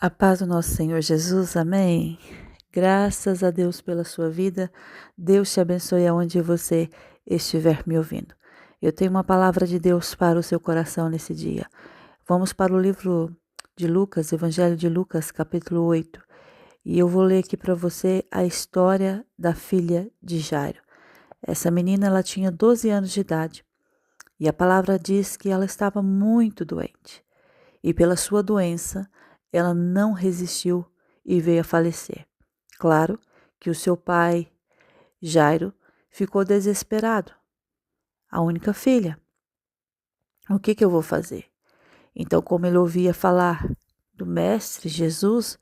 A paz do nosso Senhor Jesus, amém. Graças a Deus pela sua vida. Deus te abençoe aonde você estiver me ouvindo. Eu tenho uma palavra de Deus para o seu coração nesse dia. Vamos para o livro de Lucas, Evangelho de Lucas, capítulo 8. E eu vou ler aqui para você a história da filha de Jairo. Essa menina, ela tinha 12 anos de idade. E a palavra diz que ela estava muito doente. E pela sua doença, ela não resistiu e veio a falecer. Claro que o seu pai, Jairo, ficou desesperado. A única filha. O que eu vou fazer? Então, como ele ouvia falar do Mestre Jesus,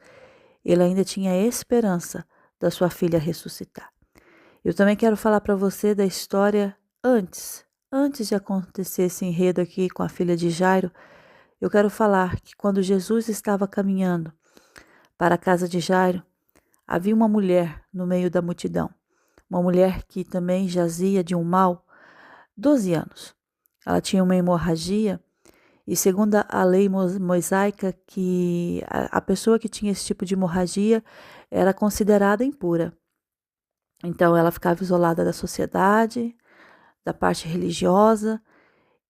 ele ainda tinha esperança da sua filha ressuscitar. Eu também quero falar para você da história antes de acontecer esse enredo aqui com a filha de Jairo. Eu quero falar que quando Jesus estava caminhando para a casa de Jairo, havia uma mulher no meio da multidão. Uma mulher que também jazia de um mal, 12 anos. Ela tinha uma hemorragia e segundo a lei mosaica, que a pessoa que tinha esse tipo de hemorragia era considerada impura. Então ela ficava isolada da sociedade, da parte religiosa,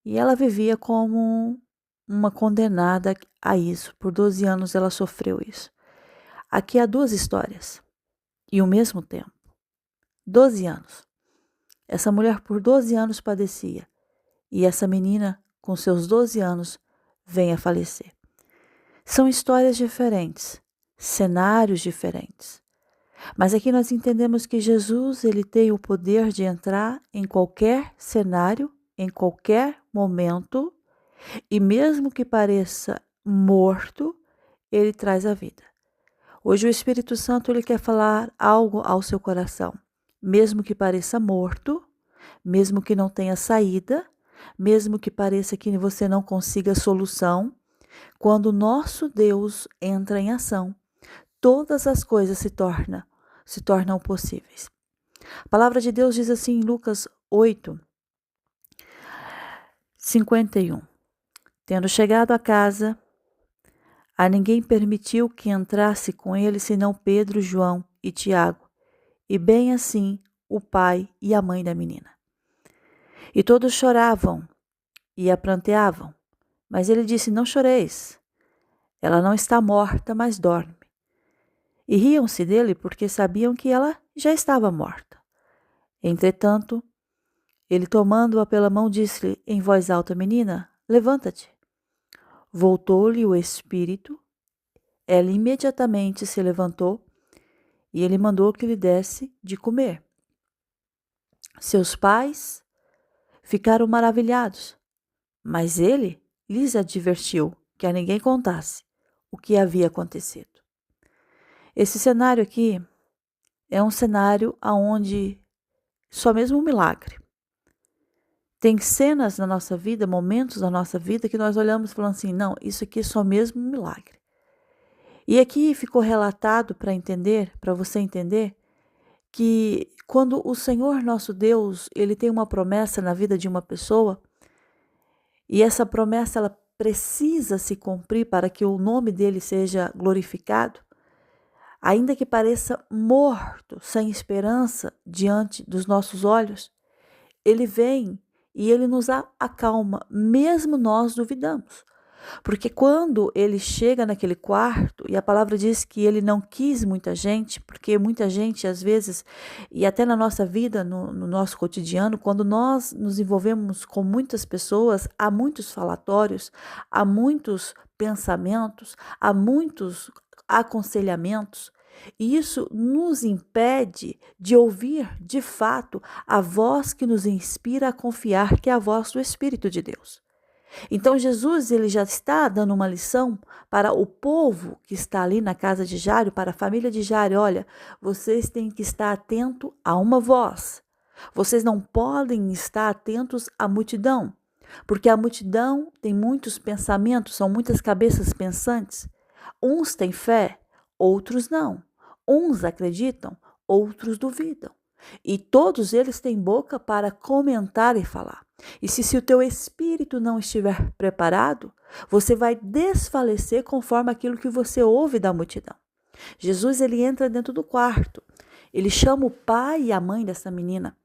e ela vivia como uma condenada a isso. Por 12 anos ela sofreu isso. Aqui há duas histórias e o mesmo tempo. 12 anos. Essa mulher por 12 anos padecia e essa menina com seus 12 anos vem a falecer. São histórias diferentes, cenários diferentes. Mas aqui nós entendemos que Jesus, ele tem o poder de entrar em qualquer cenário, em qualquer momento, e mesmo que pareça morto, ele traz a vida. Hoje o Espírito Santo, ele quer falar algo ao seu coração. Mesmo que pareça morto, mesmo que não tenha saída, mesmo que pareça que você não consiga solução, quando o nosso Deus entra em ação, todas as coisas se tornam possíveis. A palavra de Deus diz assim em Lucas 8, 51. Tendo chegado a casa, a ninguém permitiu que entrasse com ele senão Pedro, João e Tiago, e bem assim o pai e a mãe da menina. E todos choravam e a pranteavam, mas ele disse: não choreis, ela não está morta, mas dorme. E riam-se dele porque sabiam que ela já estava morta. Entretanto, ele tomando-a pela mão disse-lhe em voz alta: menina, levanta-te. Voltou-lhe o espírito, ela imediatamente se levantou e ele mandou que lhe desse de comer. Seus pais ficaram maravilhados, mas ele lhes advertiu que a ninguém contasse o que havia acontecido. Esse cenário aqui é um cenário onde só mesmo um milagre. Tem cenas na nossa vida, momentos da nossa vida que nós olhamos falando assim, não, isso aqui é só mesmo um milagre. E aqui ficou relatado para você entender, que quando o Senhor nosso Deus, ele tem uma promessa na vida de uma pessoa, e essa promessa ela precisa se cumprir para que o nome dele seja glorificado, ainda que pareça morto, sem esperança diante dos nossos olhos, ele vem e ele nos acalma, mesmo nós duvidamos. Porque quando ele chega naquele quarto, e a palavra diz que ele não quis muita gente, porque muita gente às vezes, e até na nossa vida, no nosso cotidiano, quando nós nos envolvemos com muitas pessoas, há muitos falatórios, há muitos pensamentos, há muitos aconselhamentos, e isso nos impede de ouvir, de fato, a voz que nos inspira a confiar, que é a voz do Espírito de Deus. Então Jesus, ele já está dando uma lição para o povo que está ali na casa de Jairo, para a família de Jairo. Olha, vocês têm que estar atentos a uma voz. Vocês não podem estar atentos à multidão, porque a multidão tem muitos pensamentos, são muitas cabeças pensantes. Uns têm fé, outros não. Uns acreditam, outros duvidam. E todos eles têm boca para comentar e falar. E se o teu espírito não estiver preparado, você vai desfalecer conforme aquilo que você ouve da multidão. Jesus, ele entra dentro do quarto. Ele chama o pai e a mãe dessa menina.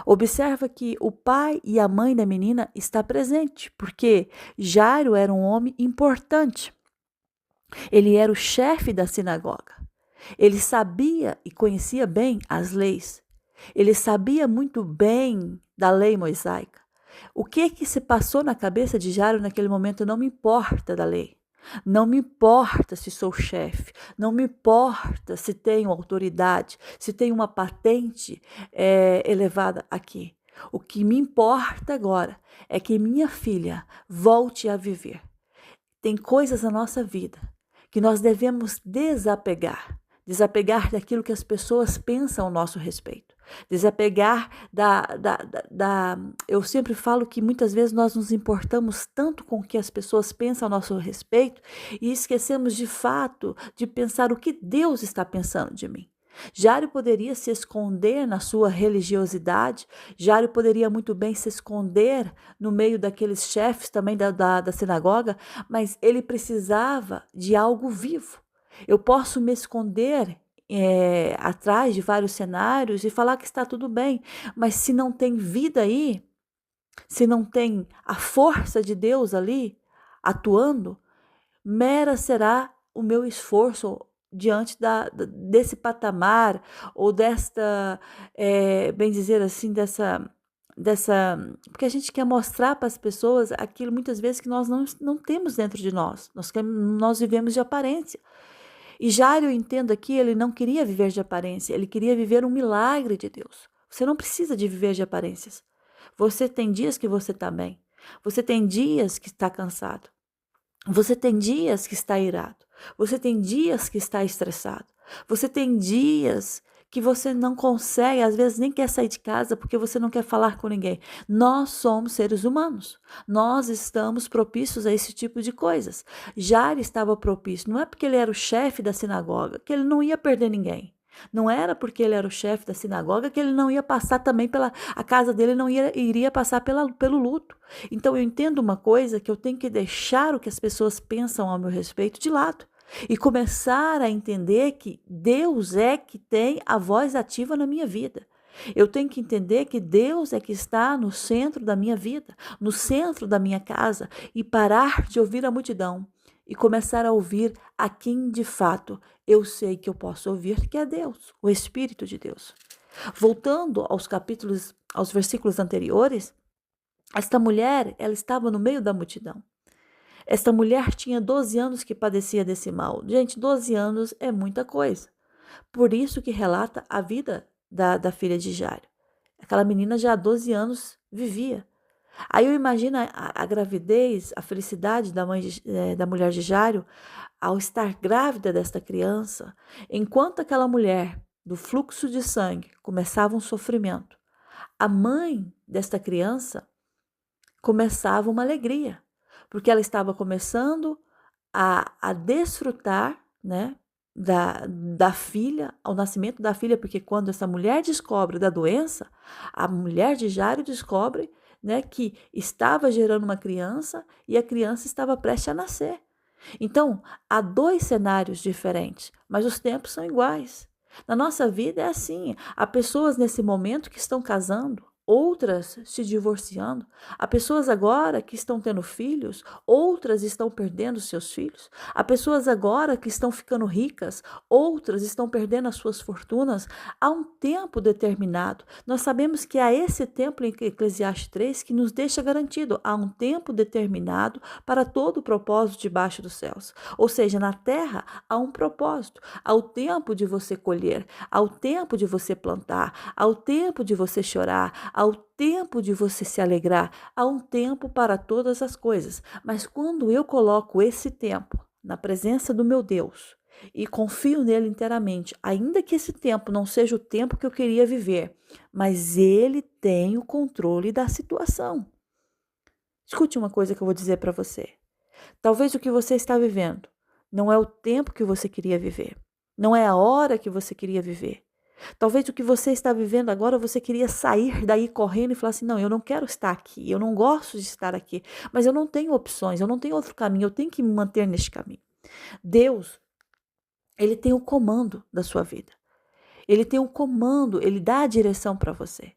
Observa que o pai e a mãe da menina está presente, porque Jairo era um homem importante. Ele era o chefe da sinagoga. Ele sabia e conhecia bem as leis. Ele sabia muito bem da lei mosaica. O que se passou na cabeça de Jairo naquele momento não me importa da lei. Não me importa se sou chefe, não me importa se tenho autoridade, se tenho uma patente elevada aqui. O que me importa agora é que minha filha volte a viver. Tem coisas na nossa vida que nós devemos desapegar daquilo que as pessoas pensam ao nosso respeito. Desapegar eu sempre falo que muitas vezes nós nos importamos tanto com o que as pessoas pensam ao nosso respeito e esquecemos de fato de pensar o que Deus está pensando de mim. Jairo poderia se esconder na sua religiosidade, Jairo poderia muito bem se esconder no meio daqueles chefes também da sinagoga, mas ele precisava de algo vivo. Eu posso me esconder atrás de vários cenários e falar que está tudo bem, mas se não tem vida aí, se não tem a força de Deus ali atuando, mera será o meu esforço diante desse patamar ou desta, bem dizer assim, dessa, porque a gente quer mostrar para as pessoas aquilo muitas vezes que nós não temos dentro de nós, nós vivemos de aparência. E Jairo, eu entendo aqui, ele não queria viver de aparência, ele queria viver um milagre de Deus. Você não precisa de viver de aparências. Você tem dias que você está bem, você tem dias que está cansado, você tem dias que está irado, você tem dias que está estressado, você tem dias que você não consegue, às vezes nem quer sair de casa porque você não quer falar com ninguém. Nós somos seres humanos, nós estamos propícios a esse tipo de coisas. Jairo estava propício, não é porque ele era o chefe da sinagoga que ele não ia perder ninguém. Não era porque ele era o chefe da sinagoga que ele não ia passar também a casa dele não iria passar pelo luto. Então eu entendo uma coisa, que eu tenho que deixar o que as pessoas pensam ao meu respeito de lado e começar a entender que Deus é que tem a voz ativa na minha vida. Eu tenho que entender que Deus é que está no centro da minha vida, no centro da minha casa, e parar de ouvir a multidão e começar a ouvir a quem de fato eu sei que eu posso ouvir, que é Deus, o Espírito de Deus. Voltando aos versículos anteriores, esta mulher, ela estava no meio da multidão. Esta mulher tinha 12 anos que padecia desse mal. Gente, 12 anos é muita coisa. Por isso que relata a vida da filha de Jairo. Aquela menina já há 12 anos vivia. Aí eu imagino a gravidez, a felicidade da mulher de Jairo ao estar grávida desta criança, enquanto aquela mulher do fluxo de sangue começava um sofrimento. A mãe desta criança começava uma alegria, porque ela estava começando a desfrutar, né, da filha, ao nascimento da filha, porque quando essa mulher descobre da doença, a mulher de Jairo descobre, né, que estava gerando uma criança e a criança estava prestes a nascer. Então, há dois cenários diferentes, mas os tempos são iguais. Na nossa vida é assim, há pessoas nesse momento que estão casando, outras se divorciando. Há pessoas agora que estão tendo filhos, outras estão perdendo seus filhos. Há pessoas agora que estão ficando ricas, outras estão perdendo as suas fortunas. Há um tempo determinado. Nós sabemos que há esse tempo em Eclesiastes 3 que nos deixa garantido. Há um tempo determinado para todo o propósito debaixo dos céus. Ou seja, na terra há um propósito. Há o tempo de você colher, há o tempo de você plantar, há o tempo de você chorar, há o tempo de você se alegrar, há um tempo para todas as coisas. Mas quando eu coloco esse tempo na presença do meu Deus e confio nele inteiramente, ainda que esse tempo não seja o tempo que eu queria viver, mas ele tem o controle da situação. Escute uma coisa que eu vou dizer para você. Talvez o que você está vivendo não é o tempo que você queria viver, não é a hora que você queria viver, Talvez o que você está vivendo agora, você queria sair daí correndo e falar assim: não, eu não quero estar aqui, eu não gosto de estar aqui, mas eu não tenho opções, eu não tenho outro caminho, eu tenho que me manter neste caminho. Deus, ele tem o comando da sua vida. Ele tem o comando, ele dá a direção para você.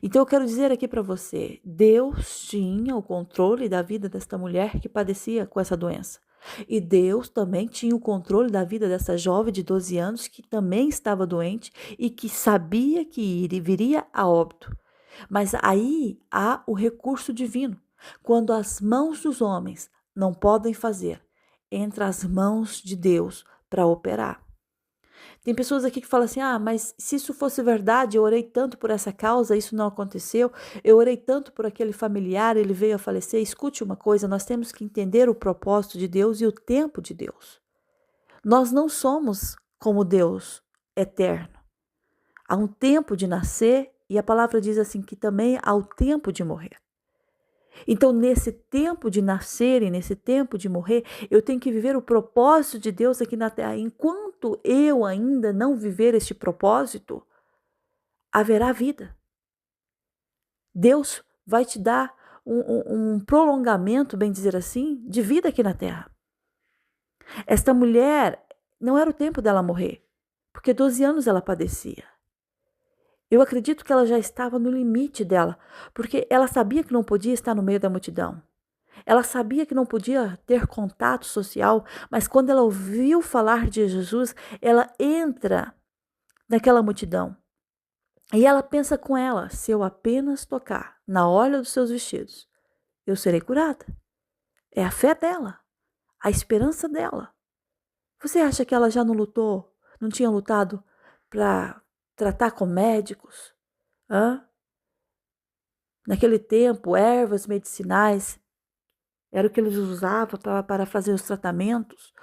Então eu quero dizer aqui para você, Deus tinha o controle da vida desta mulher que padecia com essa doença. E Deus também tinha o controle da vida dessa jovem de 12 anos que também estava doente e que sabia que viria a óbito. Mas aí há o recurso divino. Quando as mãos dos homens não podem fazer, entra as mãos de Deus para operar. Tem pessoas aqui que falam assim: ah, mas se isso fosse verdade, eu orei tanto por essa causa, isso não aconteceu, eu orei tanto por aquele familiar, ele veio a falecer. Escute uma coisa: nós temos que entender o propósito de Deus e o tempo de Deus. Nós não somos como Deus eterno. Há um tempo de nascer e a palavra diz assim que também há o tempo de morrer. Então, nesse tempo de nascer e nesse tempo de morrer, eu tenho que viver o propósito de Deus aqui na terra. Enquanto eu ainda não viver este propósito, haverá vida. Deus vai te dar um prolongamento, bem dizer assim, de vida aqui na terra. Esta mulher, não era o tempo dela morrer, porque 12 anos ela padecia. Eu acredito que ela já estava no limite dela, porque ela sabia que não podia estar no meio da multidão. Ela sabia que não podia ter contato social, mas quando ela ouviu falar de Jesus, ela entra naquela multidão. E ela pensa com ela: se eu apenas tocar na orla dos seus vestidos, eu serei curada. É a fé dela, a esperança dela. Você acha que ela já não lutou, não tinha lutado para tratar com médicos? Hã? Naquele tempo, ervas medicinais era o que eles usavam para fazer os tratamentos.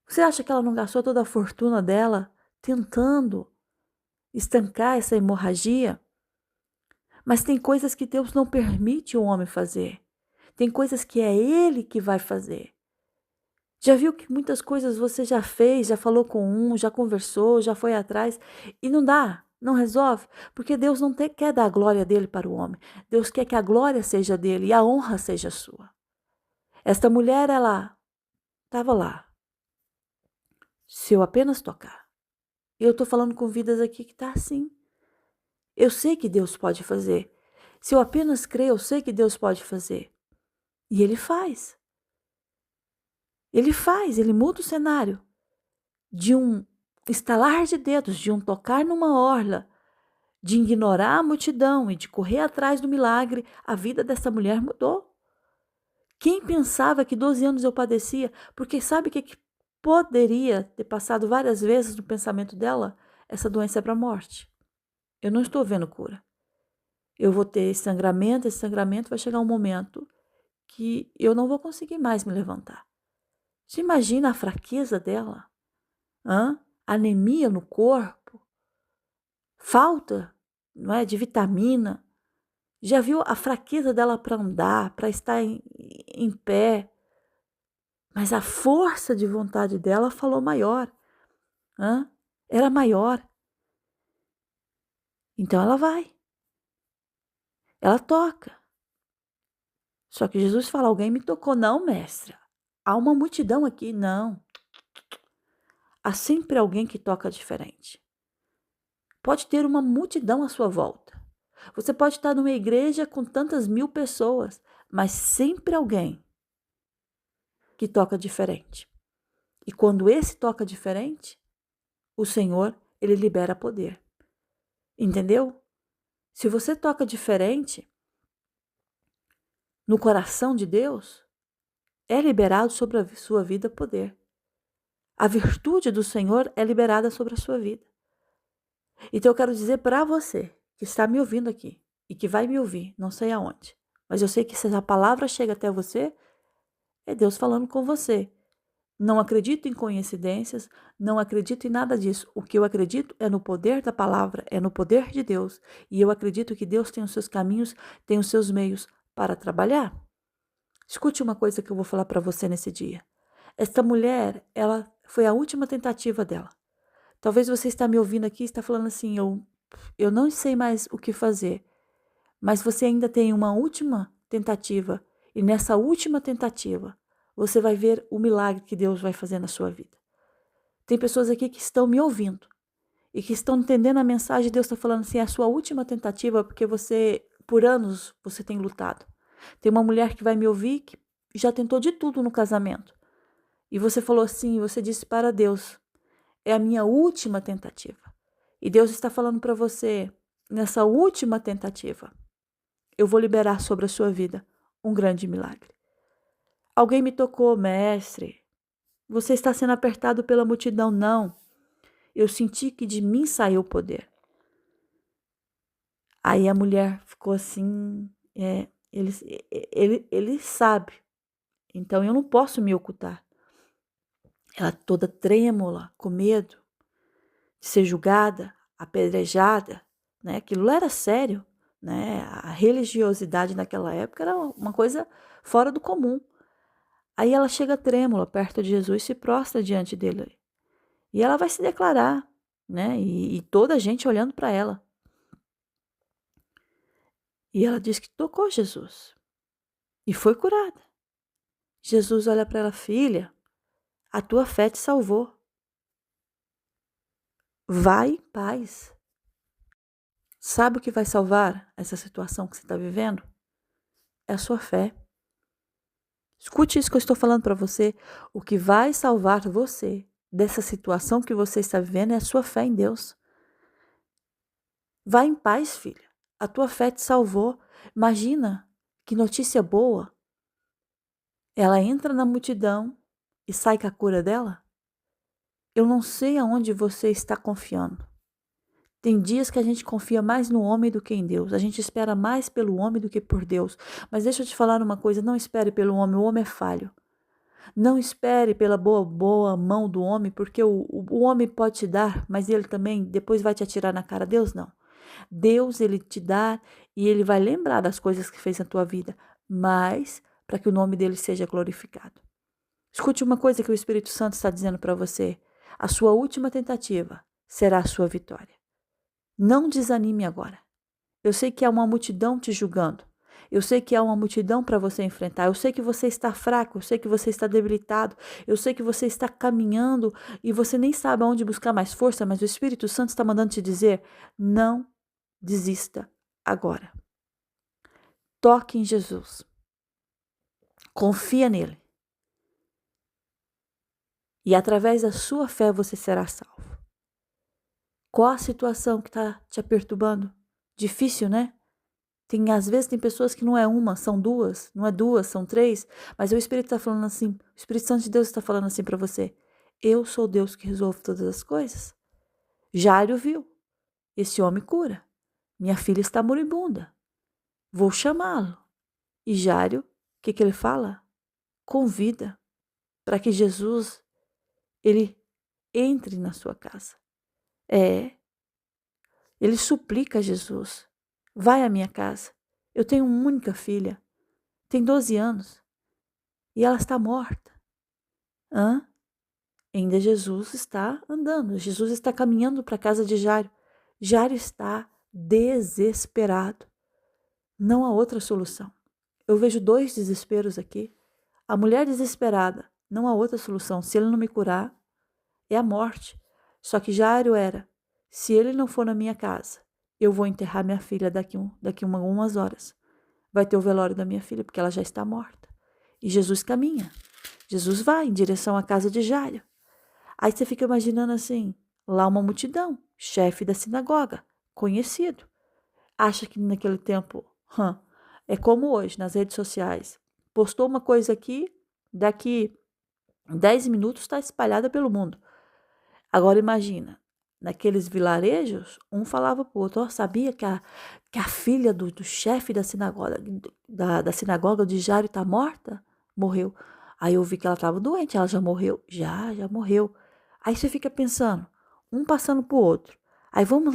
Você acha que ela não gastou toda a fortuna dela tentando estancar essa hemorragia? Mas tem coisas que Deus não permite o homem fazer. Tem coisas que é Ele que vai fazer. Já viu que muitas coisas você já fez, já falou com um, já conversou, já foi atrás e não dá, não resolve? Porque Deus não quer dar a glória dele para o homem. Deus quer que a glória seja dele e a honra seja sua. Esta mulher, ela estava lá. Se eu apenas tocar. Eu estou falando com vidas aqui que está assim. Eu sei que Deus pode fazer. Se eu apenas crer, eu sei que Deus pode fazer. E Ele faz. Ele faz, Ele muda o cenário. De um estalar de dedos, de um tocar numa orla, de ignorar a multidão e de correr atrás do milagre, a vida dessa mulher mudou. Quem pensava que 12 anos eu padecia? Porque sabe o que poderia ter passado várias vezes no pensamento dela? Essa doença é para a morte. Eu não estou vendo cura. Eu vou ter esse sangramento vai chegar um momento que eu não vou conseguir mais me levantar. Você imagina a fraqueza dela? Anemia no corpo, falta, não é, de vitamina. Já viu a fraqueza dela para andar, para estar em pé? Mas a força de vontade dela falou maior. Era maior. Então ela vai. Ela toca. Só que Jesus fala: alguém me tocou. Não, mestra. Há uma multidão aqui. Não. Há sempre alguém que toca diferente. Pode ter uma multidão à sua volta. Você pode estar numa igreja com tantas mil pessoas, mas sempre alguém que toca diferente. E quando esse toca diferente, o Senhor, ele libera poder. Entendeu? Se você toca diferente no coração de Deus, é liberado sobre a sua vida poder. A virtude do Senhor é liberada sobre a sua vida. Então eu quero dizer para você que está me ouvindo aqui e que vai me ouvir, não sei aonde, mas eu sei que se a palavra chega até você, é Deus falando com você. Não acredito em coincidências, não acredito em nada disso. O que eu acredito é no poder da palavra, é no poder de Deus. E eu acredito que Deus tem os seus caminhos, tem os seus meios para trabalhar. Escute uma coisa que eu vou falar para você nesse dia. Esta mulher, ela foi a última tentativa dela. Talvez você está me ouvindo aqui e está falando assim, eu não sei mais o que fazer, mas você ainda tem uma última tentativa, e nessa última tentativa, você vai ver o milagre que Deus vai fazer na sua vida. Tem pessoas aqui que estão me ouvindo e que estão entendendo a mensagem. Deus está falando assim, é a sua última tentativa, porque você, por anos, você tem lutado. Tem uma mulher que vai me ouvir que já tentou de tudo no casamento. E você falou assim, você disse para Deus, é a minha última tentativa. E Deus está falando para você, nessa última tentativa, eu vou liberar sobre a sua vida um grande milagre. Alguém me tocou, mestre. Você está sendo apertado pela multidão. Não. Eu senti que de mim saiu o poder. Aí a mulher ficou assim, ele sabe, então eu não posso me ocultar. Ela toda trêmula, com medo de ser julgada, apedrejada, né? Aquilo era sério, né? A religiosidade naquela época era uma coisa fora do comum. Aí ela chega trêmula perto de Jesus, se prostra diante dele. E ela vai se declarar, né? E toda a gente olhando para ela. E ela diz que tocou Jesus e foi curada. Jesus olha para ela, filha, a tua fé te salvou. Vai em paz. Sabe o que vai salvar essa situação que você está vivendo? É a sua fé. Escute isso que eu estou falando para você. O que vai salvar você dessa situação que você está vivendo é a sua fé em Deus. Vai em paz, filha. A tua fé te salvou. Imagina que notícia boa. Ela entra na multidão e sai com a cura dela. Eu não sei aonde você está confiando. Tem dias que a gente confia mais no homem do que em Deus. A gente espera mais pelo homem do que por Deus. Mas deixa eu te falar uma coisa, não espere pelo homem, o homem é falho. Não espere pela boa mão do homem, porque o homem pode te dar, mas ele também depois vai te atirar na cara. Deus não. Deus, ele te dá e ele vai lembrar das coisas que fez na tua vida, mas para que o nome dele seja glorificado. Escute uma coisa que o Espírito Santo está dizendo para você. A sua última tentativa será a sua vitória. Não desanime agora. Eu sei que há uma multidão te julgando. Eu sei que há uma multidão para você enfrentar. Eu sei que você está fraco. Eu sei que você está debilitado. Eu sei que você está caminhando e você nem sabe aonde buscar mais força, mas o Espírito Santo está mandando te dizer: não desista agora. Toque em Jesus. Confia nele. E através da sua fé você será salvo. Qual a situação que está te perturbando? Difícil, né? Às vezes tem pessoas que não é uma, são duas, não é duas, são três, mas o Espírito está falando assim, o Espírito Santo de Deus está falando assim para você: eu sou Deus que resolve todas as coisas. Jairo viu, esse homem cura, minha filha está moribunda, vou chamá-lo. E Jairo, o que ele fala? Convida para que Jesus, ele entre na sua casa. Ele suplica a Jesus: vai à minha casa, eu tenho uma única filha, tem 12 anos, e ela está morta. Ainda Jesus está andando, Jesus está caminhando para a casa de Jairo. Jairo está desesperado. Não há outra solução. Eu vejo dois desesperos aqui. A mulher desesperada, não há outra solução. Se ele não me curar, é a morte. Só que Jairo era: se ele não for na minha casa, eu vou enterrar minha filha daqui algumas horas. Vai ter o velório da minha filha, porque ela já está morta. E Jesus caminha. Jesus vai em direção à casa de Jairo. Aí você fica imaginando assim, lá uma multidão, chefe da sinagoga, conhecido. Acha que naquele tempo, é como hoje, nas redes sociais. Postou uma coisa aqui, daqui 10 minutos está espalhada pelo mundo. Agora imagina, naqueles vilarejos, um falava para o outro: sabia que a filha do chefe da sinagoga, da sinagoga de Jairo está morta? Morreu. Aí eu vi que ela estava doente, ela já morreu? Já morreu. Aí você fica pensando, um passando para o outro. Aí vamos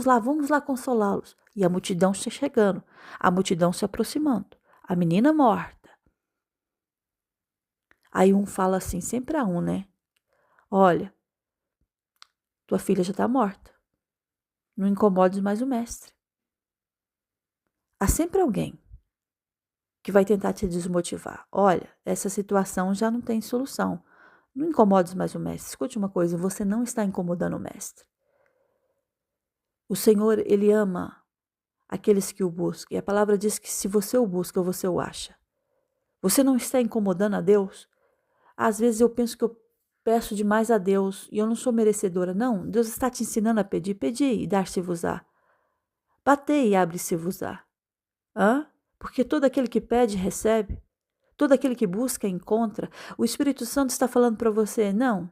lá consolá-los. E a multidão se chegando, a multidão se aproximando. A menina morta. Aí um fala assim, sempre a um, né? Olha, tua filha já está morta. Não incomodes mais o mestre. Há sempre alguém que vai tentar te desmotivar. Olha, essa situação já não tem solução. Não incomodes mais o mestre. Escute uma coisa, você não está incomodando o mestre. O Senhor, Ele ama aqueles que o buscam. E a palavra diz que se você o busca, você o acha. Você não está incomodando a Deus? Às vezes eu penso que eu peço demais a Deus e eu não sou merecedora. Não, Deus está te ensinando a pedir. Pedir e dar-se-vos-á. Batei e abre-se-vos-á. Porque todo aquele que pede, recebe. Todo aquele que busca, encontra. O Espírito Santo está falando para você, não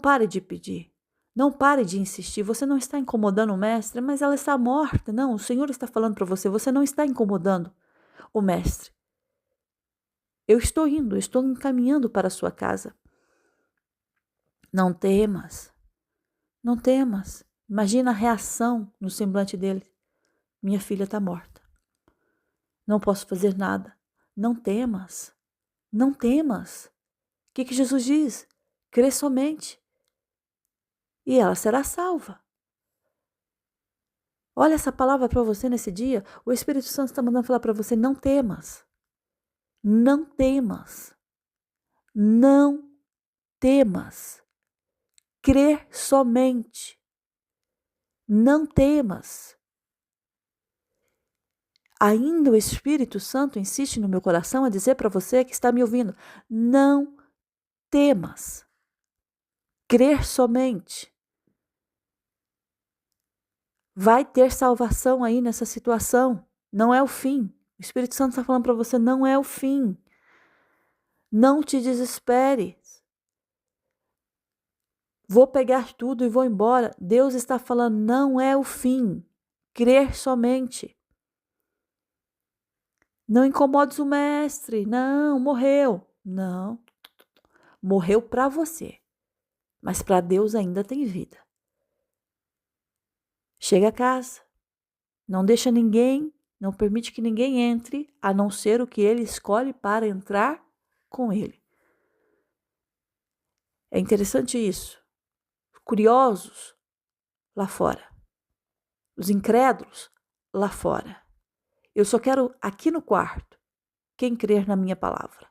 pare de pedir. Não pare de insistir. Você não está incomodando o mestre, mas ela está morta. Não, o Senhor está falando para você, você não está incomodando o mestre. Eu estou indo, eu estou encaminhando para a sua casa. Não temas. Não temas. Imagina a reação no semblante dele. Minha filha está morta. Não posso fazer nada. Não temas. Não temas. O que Jesus diz? Crê somente. E ela será salva. Olha essa palavra para você nesse dia. O Espírito Santo está mandando falar para você, não temas. Não temas. Não temas. Crer somente. Não temas. Ainda o Espírito Santo insiste no meu coração a dizer para você que está me ouvindo, não temas. Crer somente. Vai ter salvação aí nessa situação. Não é o fim. O Espírito Santo está falando para você, não é o fim. Não te desespere. Vou pegar tudo e vou embora. Deus está falando, não é o fim. Crer somente. Não incomodes o mestre. Não, morreu. Não. Morreu para você. Mas para Deus ainda tem vida. Chega a casa. Não deixa ninguém, não permite que ninguém entre, a não ser o que ele escolhe para entrar com ele. É interessante isso. Curiosos lá fora. Os incrédulos lá fora. Eu só quero aqui no quarto quem crer na minha palavra.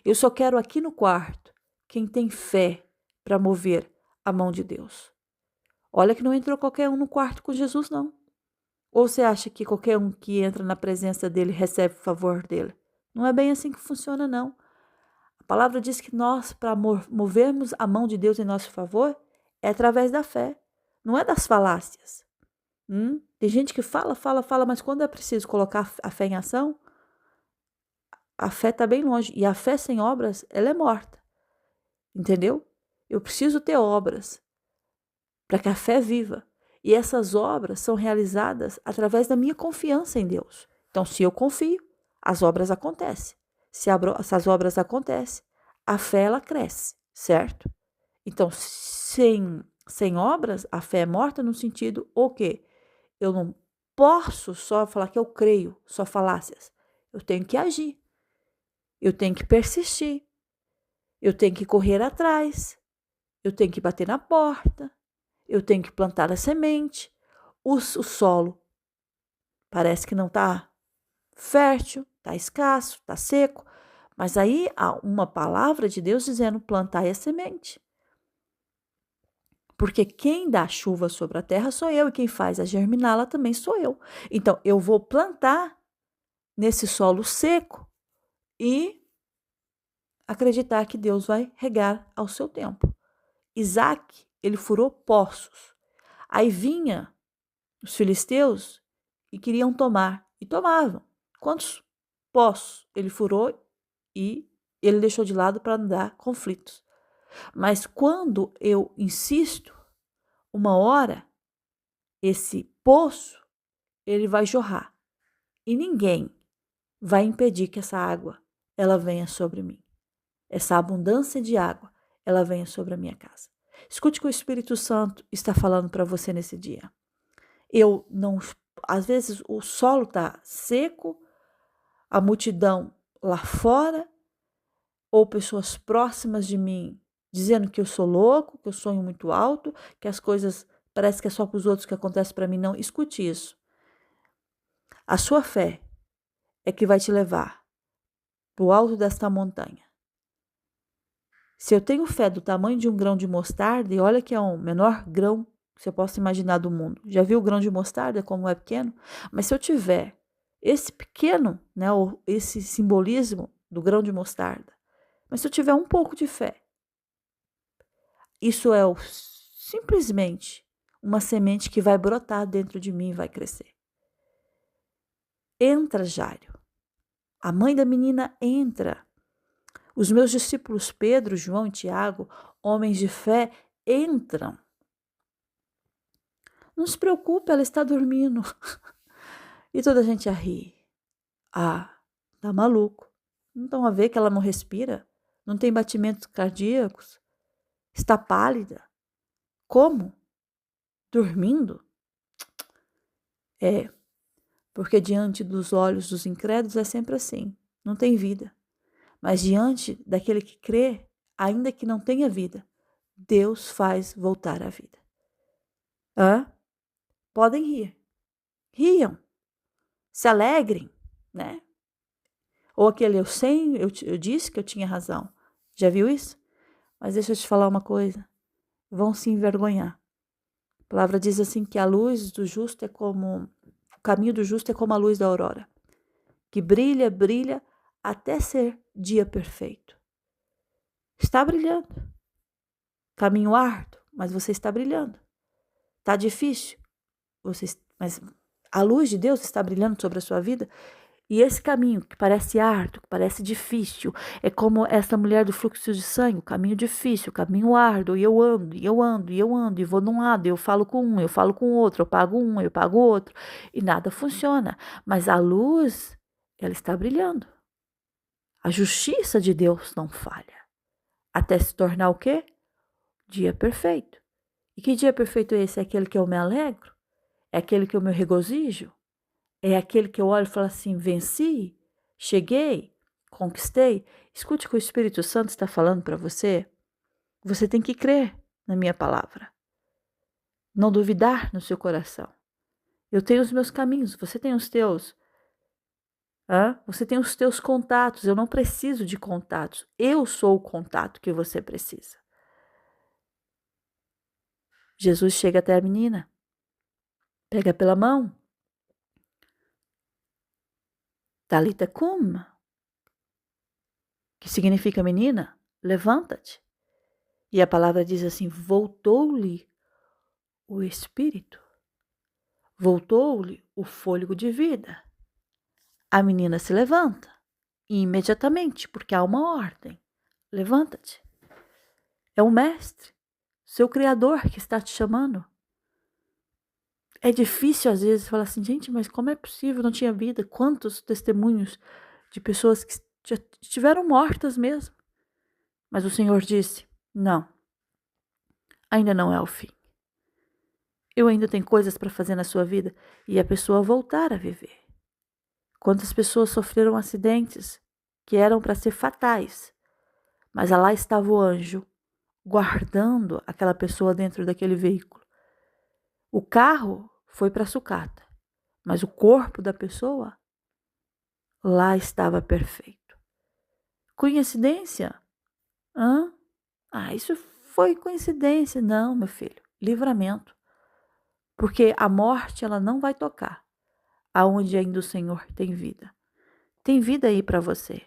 Eu só quero aqui no quarto quem tem fé para mover a mão de Deus. Olha que não entrou qualquer um no quarto com Jesus, não. Ou você acha que qualquer um que entra na presença dele recebe o favor dele? Não é bem assim que funciona, não. A palavra diz que nós, para movermos a mão de Deus em nosso favor, é através da fé. Não é das falácias. Tem gente que fala, mas quando é preciso colocar a fé em ação, a fé está bem longe. E a fé sem obras, ela é morta. Entendeu? Eu preciso ter obras para que a fé viva. E essas obras são realizadas através da minha confiança em Deus. Então, se eu confio, as obras acontecem. Se essas obras acontecem, a fé ela cresce, certo? Então, sem obras, a fé é morta no sentido o quê? Eu não posso só falar que eu creio, só falácias. Eu tenho que agir. Eu tenho que persistir. Eu tenho que correr atrás. Eu tenho que bater na porta. Eu tenho que plantar a semente. O solo parece que não está fértil, está escasso, está seco. Mas aí há uma palavra de Deus dizendo plantai a semente. Porque quem dá chuva sobre a terra sou eu e quem faz a germiná-la também sou eu. Então eu vou plantar nesse solo seco e acreditar que Deus vai regar ao seu tempo. Isaac, ele furou poços. Aí vinha os filisteus e queriam tomar, e tomavam. Quantos poços ele furou e ele deixou de lado para não dar conflitos. Mas quando eu insisto, uma hora, esse poço, ele vai jorrar. E ninguém vai impedir que essa água, ela venha sobre mim. Essa abundância de água, ela venha sobre a minha casa. Escute o que o Espírito Santo está falando para você nesse dia. Às vezes o solo está seco, a multidão lá fora, ou pessoas próximas de mim dizendo que eu sou louco, que eu sonho muito alto, que as coisas parece que é só para os outros que acontece para mim. Não, escute isso. A sua fé é que vai te levar para o alto desta montanha. Se eu tenho fé do tamanho de um grão de mostarda, e olha que é o menor grão que você possa imaginar do mundo. Já viu o grão de mostarda como é pequeno? Mas se eu tiver esse pequeno, né, ou esse simbolismo do grão de mostarda, mas se eu tiver um pouco de fé, isso é simplesmente uma semente que vai brotar dentro de mim e vai crescer. Entra, Jário. A mãe da menina entra. Os meus discípulos Pedro, João e Tiago, homens de fé, entram. Não se preocupe, ela está dormindo. E toda a gente a rir. Ah, tá maluco. Não estão a ver que ela não respira? Não tem batimentos cardíacos? Está pálida? Como? Dormindo? É, porque diante dos olhos dos incrédulos é sempre assim. Não tem vida. Mas diante daquele que crê, ainda que não tenha vida, Deus faz voltar à vida. Hã? Podem rir. Riam. Se alegrem, né? Ou aquele eu disse que eu tinha razão. Já viu isso? Mas deixa eu te falar uma coisa. Vão se envergonhar. A palavra diz assim que a luz do justo é como... O caminho do justo é como a luz da aurora, que brilha, brilha, até ser dia perfeito. Está brilhando. Caminho árduo, mas você está brilhando. Está difícil, mas a luz de Deus está brilhando sobre a sua vida. E esse caminho que parece árduo, que parece difícil, é como essa mulher do fluxo de sangue, o caminho difícil, o caminho árduo, e eu ando, e eu ando, e eu ando, e vou de um lado, eu falo com um, eu falo com outro, eu pago um, eu pago outro, e nada funciona. Mas a luz, ela está brilhando. A justiça de Deus não falha. Até se tornar o quê? Dia perfeito. E que dia perfeito é esse? É aquele que eu me alegro? É aquele que eu me regozijo? É aquele que eu olho e falo assim, venci, cheguei, conquistei. Escute o que o Espírito Santo está falando para você. Você tem que crer na minha palavra. Não duvidar no seu coração. Eu tenho os meus caminhos, você tem os teus. Você tem os teus contatos, eu não preciso de contatos. Eu sou o contato que você precisa. Jesus chega até a menina, pega pela mão. Talita cum, que significa menina, levanta-te. E a palavra diz assim, voltou-lhe o espírito, voltou-lhe o fôlego de vida. A menina se levanta, e imediatamente, porque há uma ordem, levanta-te. É o mestre, seu criador que está te chamando. É difícil às vezes falar assim, gente, mas como é possível? Não tinha vida. Quantos testemunhos de pessoas que já estiveram mortas mesmo. Mas o Senhor disse, não, ainda não é o fim. Eu ainda tenho coisas para fazer na sua vida e a pessoa voltar a viver. Quantas pessoas sofreram acidentes que eram para ser fatais, mas lá estava o anjo guardando aquela pessoa dentro daquele veículo. O carro foi para a sucata, mas o corpo da pessoa lá estava perfeito. Coincidência? Isso foi coincidência. Não, meu filho, livramento. Porque a morte ela não vai tocar aonde ainda o Senhor tem vida. Tem vida aí para você.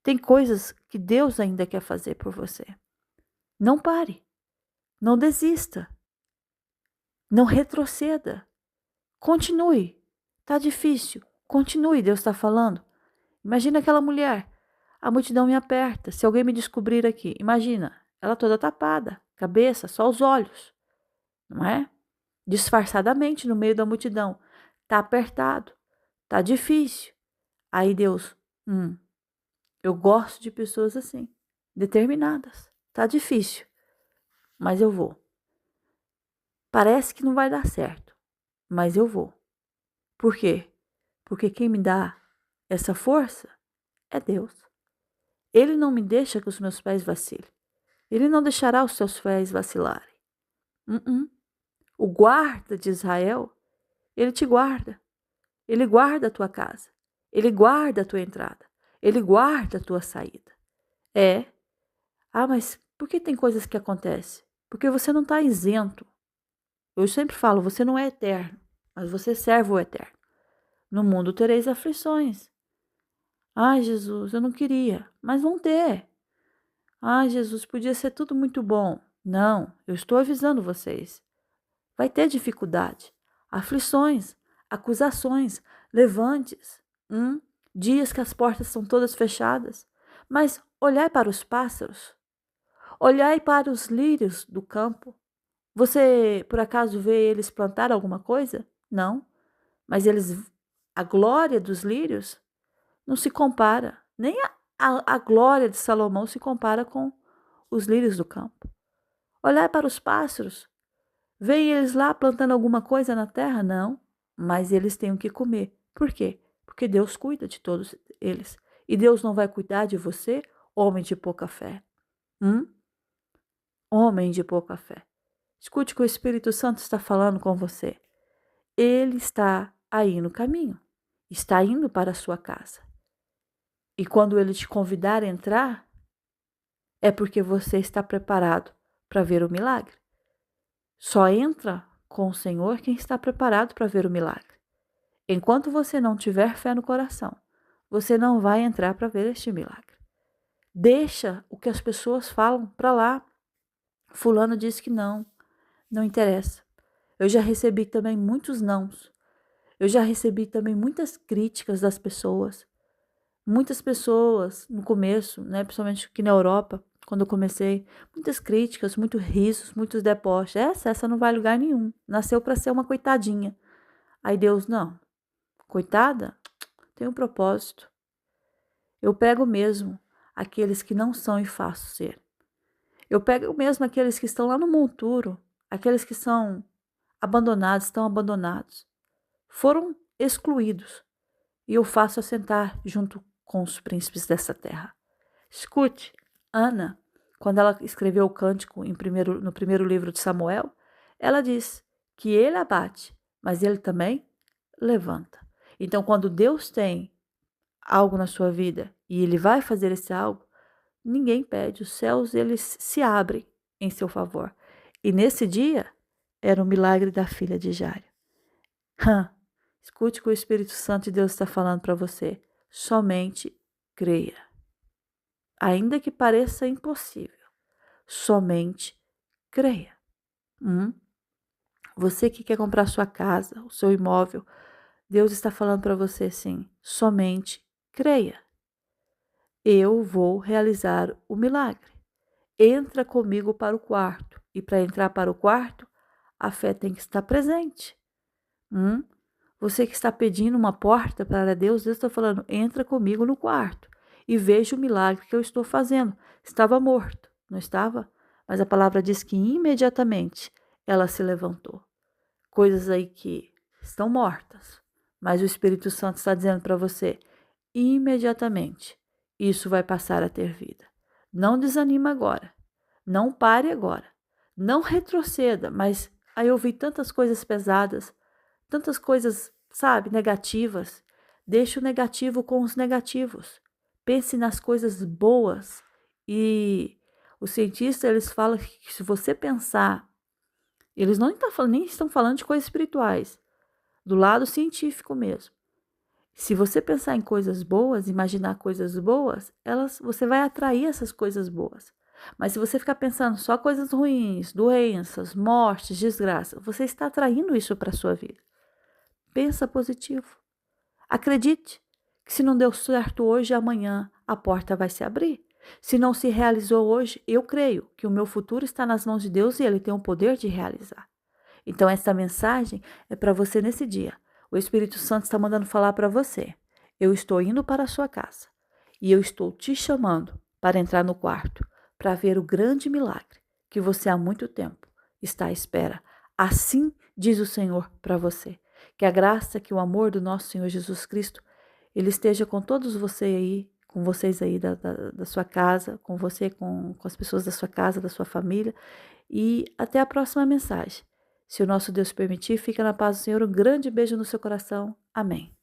Tem coisas que Deus ainda quer fazer por você. Não pare. Não desista. Não retroceda. Continue. Tá difícil. Continue, Deus está falando. Imagina aquela mulher. A multidão me aperta. Se alguém me descobrir aqui, imagina, ela toda tapada, cabeça, só os olhos. Não é? Disfarçadamente no meio da multidão. Tá apertado. Tá difícil. Aí Deus, eu gosto de pessoas assim, determinadas. Tá difícil, mas eu vou. Parece que não vai dar certo, mas eu vou. Por quê? Porque quem me dá essa força é Deus. Ele não me deixa que os meus pés vacilem. Ele não deixará os seus pés vacilarem. O guarda de Israel, ele te guarda. Ele guarda a tua casa. Ele guarda a tua entrada. Ele guarda a tua saída. Mas por que tem coisas que acontecem? Porque você não está isento. Eu sempre falo, você não é eterno, mas você serve o eterno. No mundo tereis aflições. Ai, Jesus, eu não queria, mas vão ter. Ai, Jesus, podia ser tudo muito bom. Não, eu estou avisando vocês. Vai ter dificuldade, aflições, acusações, levantes, dias que as portas são todas fechadas. Mas olhai para os pássaros, olhai para os lírios do campo. Você, por acaso, vê eles plantar alguma coisa? Não. Mas a glória dos lírios não se compara. Nem a glória de Salomão se compara com os lírios do campo. Olhai para os pássaros. Vê eles lá plantando alguma coisa na terra? Não. Mas eles têm o que comer. Por quê? Porque Deus cuida de todos eles. E Deus não vai cuidar de você, homem de pouca fé. Homem de pouca fé. Escute o que o Espírito Santo está falando com você. Ele está aí no caminho. Está indo para a sua casa. E quando ele te convidar a entrar, é porque você está preparado para ver o milagre. Só entra com o Senhor quem está preparado para ver o milagre. Enquanto você não tiver fé no coração, você não vai entrar para ver este milagre. Deixa o que as pessoas falam para lá. Fulano disse que não interessa. Eu já recebi também muitos nãos. Eu já recebi também muitas críticas das pessoas. Muitas pessoas no começo, principalmente aqui na Europa, quando eu comecei, muitas críticas, muitos risos, muitos deboches. Essa não vai a lugar nenhum. Nasceu para ser uma coitadinha. Aí Deus, não. Coitada? Tem um propósito. Eu pego mesmo aqueles que não são e faço ser. Eu pego mesmo aqueles que estão lá no monturo, aqueles que são abandonados, estão abandonados. Foram excluídos. E eu faço assentar junto com os príncipes dessa terra. Escute, Ana, quando ela escreveu o cântico no primeiro livro de Samuel, ela diz que ele abate, mas ele também levanta. Então, quando Deus tem algo na sua vida e ele vai fazer esse algo, ninguém pede, os céus eles se abrem em seu favor. E nesse dia era o milagre da filha de Jairo. Escute o que o Espírito Santo de Deus está falando para você. Somente creia. Ainda que pareça impossível, somente creia. Você que quer comprar sua casa, o seu imóvel, Deus está falando para você assim, somente creia. Eu vou realizar o milagre. Entra comigo para o quarto. E para entrar para o quarto, a fé tem que estar presente. Você que está pedindo uma porta para Deus, Deus está falando, entra comigo no quarto e veja o milagre que eu estou fazendo. Estava morto, não estava? Mas a palavra diz que imediatamente ela se levantou. Coisas aí que estão mortas, mas o Espírito Santo está dizendo para você, imediatamente isso vai passar a ter vida. Não desanima agora, não pare agora, não retroceda, mas aí eu vi tantas coisas pesadas, tantas coisas, negativas. Deixe o negativo com os negativos. Pense nas coisas boas. E os cientistas, eles falam que se você pensar, eles nem estão falando de coisas espirituais, do lado científico mesmo. Se você pensar em coisas boas, imaginar coisas boas, você vai atrair essas coisas boas. Mas se você ficar pensando só coisas ruins, doenças, mortes, desgraça, você está atraindo isso para a sua vida. Pensa positivo. Acredite que se não deu certo hoje, amanhã a porta vai se abrir. Se não se realizou hoje, eu creio que o meu futuro está nas mãos de Deus e Ele tem o poder de realizar. Então essa mensagem é para você nesse dia. O Espírito Santo está mandando falar para você. Eu estou indo para a sua casa e eu estou te chamando para entrar no quarto, para ver o grande milagre que você há muito tempo está à espera. Assim diz o Senhor para você. Que a graça, que o amor do nosso Senhor Jesus Cristo, Ele esteja com todos vocês aí, com vocês aí da sua casa, com você, com as pessoas da sua casa, da sua família. E até a próxima mensagem. Se o nosso Deus permitir, fica na paz do Senhor. Um grande beijo no seu coração. Amém.